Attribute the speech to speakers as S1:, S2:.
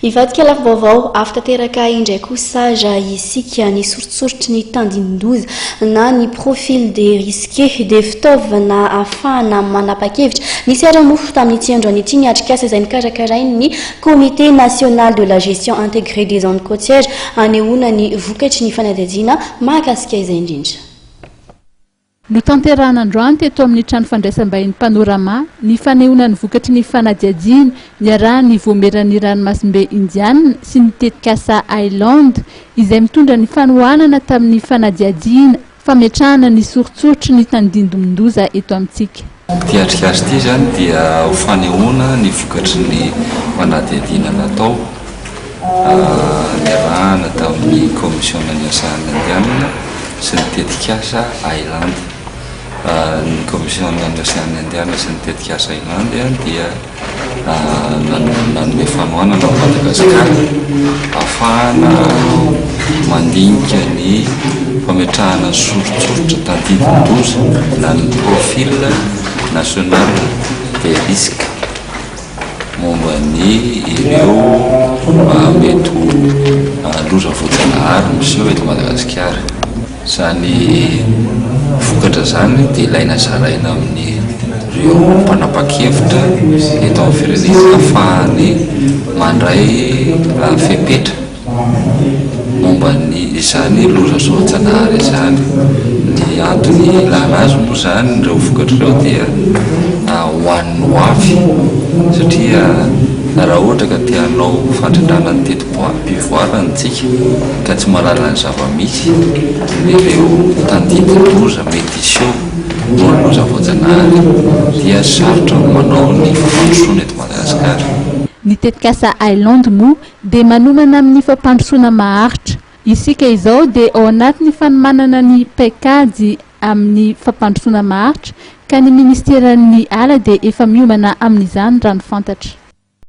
S1: Ivadika lafy vaovao afitateraka indray kosa isika ny soritsorotry ny tandindindoza na ny profil des risqués de fitaovana ahafahana manapa-kevitra nisy ara-mofo tamin'ity androany ity ny atrikasa izay nikarakarainy ny comité national de la gestion intégrée des zones côtières anehoana ny vokatry ny fanadihadiana mahakasika izay indrindra.
S2: Notanterahana androany teto amin'ny trano fandraisam-bahiny Panorama ny fanehoana ny vokatry ny fanadihadiana niarahana ny voameran'ny ranomasimbe Indiana sy ny tetikasa Island izay mitondra ny fanohanana tamin'ny fanadihadiana fametrahana ny soritsorotry ny tandindindoza eto amintsika.
S3: Ity atrikasa ity zany dia fanehoana ny vokatry ny fanadihadiana natao niarahana tamin'ny komisionana sahan'ny Indiana sy ny tetikasa Island. Ny komisionana sahan'ny Indiana sy ny tetikasa Island dia nanome fanohanana ao Madagasikara ahafahana mandinika ny fametrahana soritsoritra tandindindoza na ny profil national des risques momba ny ireo mety loza voajanahary miseho eto Madagasikara. Zany vokatra zany dia ilaina zaraina amin'ny ireo mpanapa-kevitra eto amin'ny firenena ahafahany mandray fepetra momba ny izany loza voajanahary izany. Ny antony ilana azy moa zany ireo vokatra ireo dia hoan'ny ho avy satria raha ohatra ka tianao fandrindrana ny tetim-pivoarantsika ka tsy mahalala ny zava-misy ireo tandindindoza mety iseho noho ny loza voajanahary dia sarotra manao ny fampandrosoana eto Madagasikara.
S2: Ny tetikasa Island moa dia manomana amin'ny fampandrosoana maharitra. Isika izao dia ao anatin'ny fanomanana ny paikady amin'ny fampandrosoana maharitra ka ny ministeran'ny ala dia efa miomana amin'izany rano fantatra.